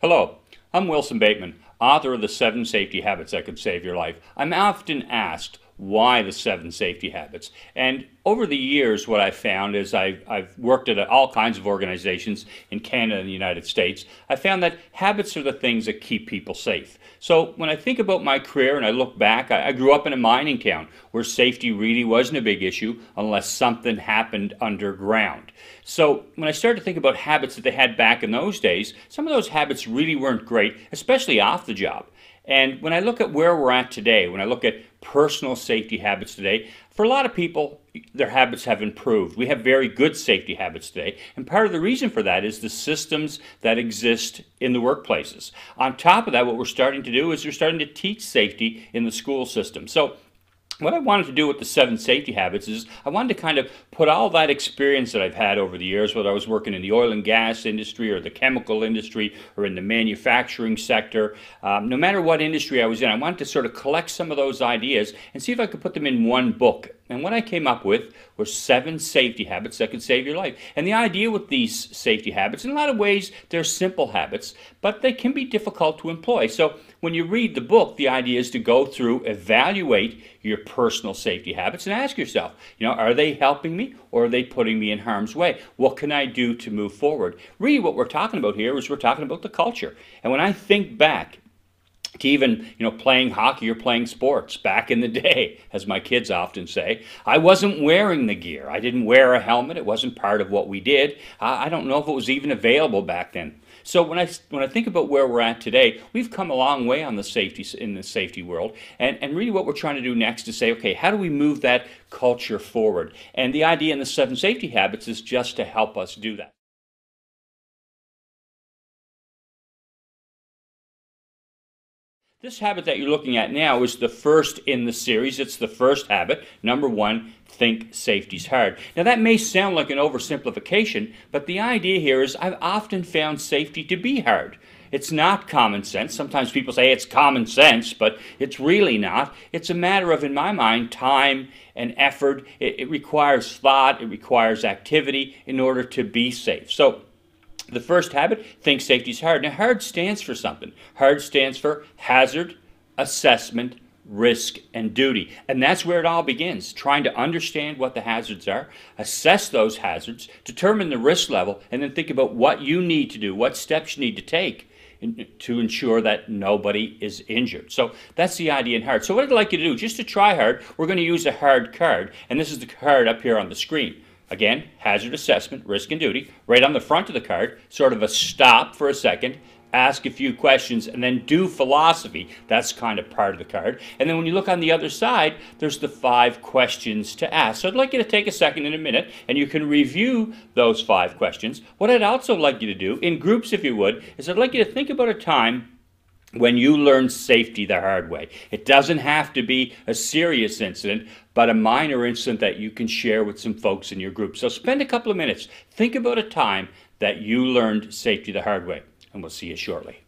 Hello, I'm Wilson Bateman, author of the 7 Safety Habits That Could Save Your Life. I'm often asked why the 7 safety habits. And over the years, what I've found is I've worked at all kinds of organizations in Canada and the United States. I found that habits are the things that keep people safe. So when I think about my career and I look back, I grew up in a mining town where safety really wasn't a big issue unless something happened underground. So when I started to think about habits that they had back in those days, some of those habits really weren't great, especially off the job. And when I look at where we're at today, when I look at personal safety habits today, for a lot of people, their habits have improved. We have very good safety habits today. And part of the reason for that is the systems that exist in the workplaces. On top of that, what we're starting to do is we're starting to teach safety in the school system. So what I wanted to do with the 7 safety habits is I wanted to kind of put all that experience that I've had over the years, whether I was working in the oil and gas industry or the chemical industry or in the manufacturing sector, no matter what industry I was in, I wanted to sort of collect some of those ideas and see if I could put them in one book. And what I came up with were 7 safety habits that could save your life. And the idea with these safety habits, in a lot of ways, they're simple habits, but they can be difficult to employ. So when you read the book, the idea is to go through, evaluate your personal safety habits and ask yourself, are they helping me or are they putting me in harm's way? What can I do to move forward? Really what we're talking about here is we're talking about the culture. And when I think back to even, playing hockey or playing sports back in the day, as my kids often say, I wasn't wearing the gear. I didn't wear a helmet. It wasn't part of what we did. I don't know if it was even available back then. So when I think about where we're at today, we've come a long way on the safety world, and really what we're trying to do next is say, okay, how do we move that culture forward? And the idea in the 7 safety habits is just to help us do that. This habit that you're looking at now is the first in the series. It's the first habit. Number 1, think safety's hard. Now that may sound like an oversimplification, but the idea here is I've often found safety to be hard. It's not common sense. Sometimes people say it's common sense, but it's really not. It's a matter of, in my mind, time and effort. It requires thought. It requires activity in order to be safe. So the first habit, think safety's hard. Now, hard stands for something. Hard stands for hazard, assessment, risk, and duty. And that's where it all begins, trying to understand what the hazards are, assess those hazards, determine the risk level, and then think about what you need to do, what steps you need to take to ensure that nobody is injured. So that's the idea in hard. So what I'd like you to do, just to try hard, we're going to use a hard card. And this is the card up here on the screen. Again, hazard assessment, risk and duty. Right on the front of the card, sort of a stop for a second, ask a few questions, and then do philosophy. That's kind of part of the card. And then when you look on the other side, there's the 5 questions to ask. So I'd like you to take a second in a minute, and you can review those 5 questions. What I'd also like you to do, in groups if you would, is I'd like you to think about a time when you learn safety the hard way. It doesn't have to be a serious incident, but a minor incident that you can share with some folks in your group. So spend a couple of minutes. Think about a time that you learned safety the hard way, and we'll see you shortly.